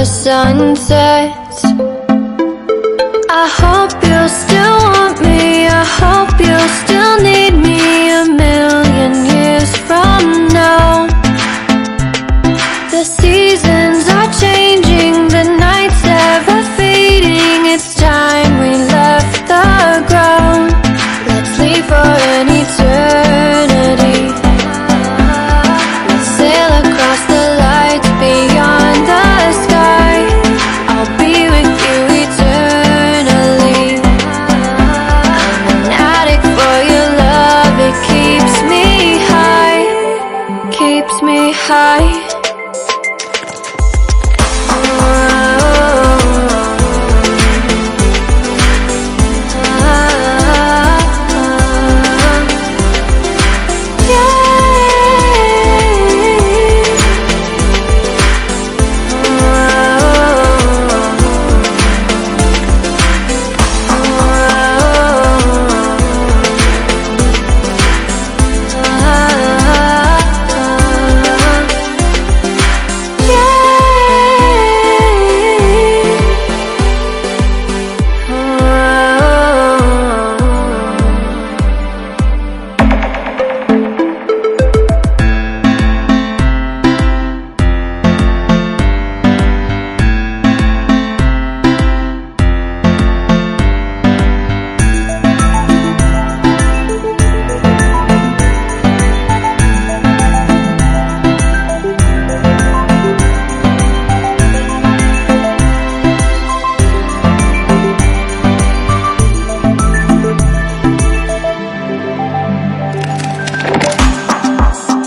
sun sets. I hope you'll still want me, I hope you'll still need me a million years from now. The seasons are changing, the nights ever fading. It's time we left the ground. Let's leave for an eternity. We'll sail across the lights beyond the sky. I'll be with you eternally. I'm an addict for your love, it keeps me high, keeps me high.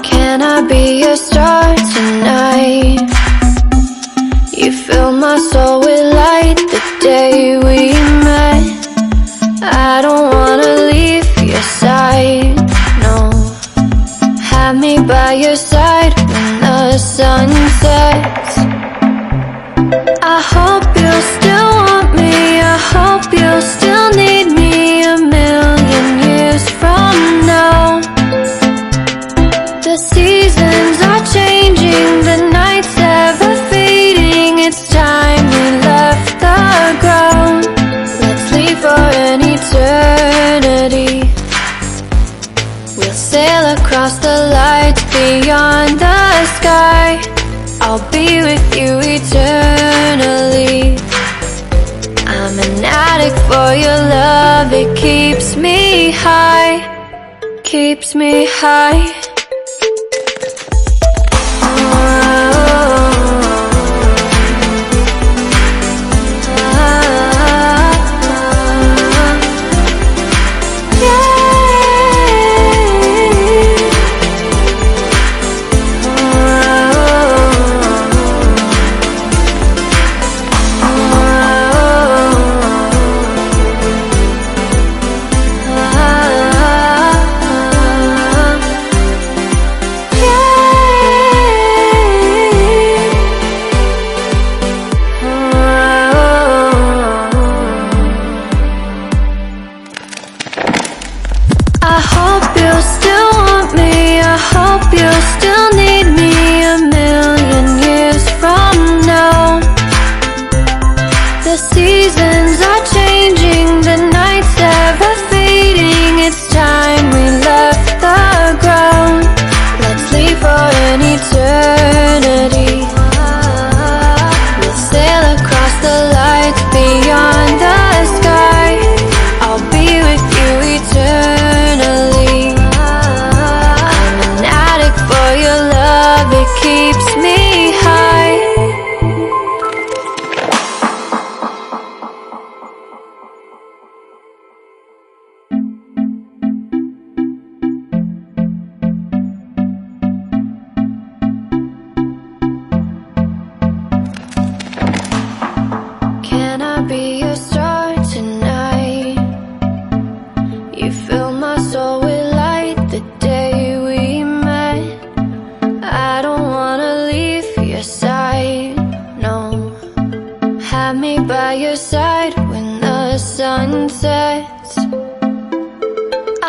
Can I be your star tonight? You fill my soul with light the day we met. I don't wanna leave your side, no. Have me by your side when the sun sets. I hope you'll still want me, I hope you'll still need me a million years from now. The seasons are changing, the nights ever fading. It's time we left the ground. Let's leave for an eternity. We'll sail across the lights beyond the sky. I'll be with you eternally. I'm an addict for your love, it keeps me high, keeps me high. I hope you'll still want me, I hope you'll still need me a million years from now. The seasons are changing, the nights ever fading. It's time we left the ground. Let's leave for an eternity. We'll sail across the lights beyond the sky. I'll be with you eternally. I'm an addict for your love, it keeps me high. Can I be your star tonight? You fill my soul with light the day we met. I don't wanna leave your side, no. Have me by your side when the sun sets.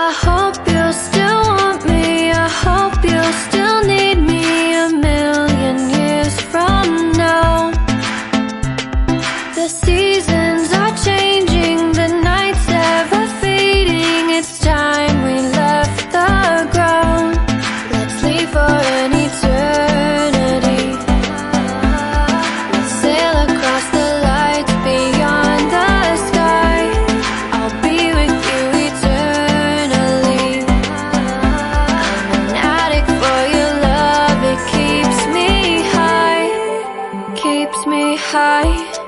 I hope you'll still want me, I hope you'll still need me a million years from now. high.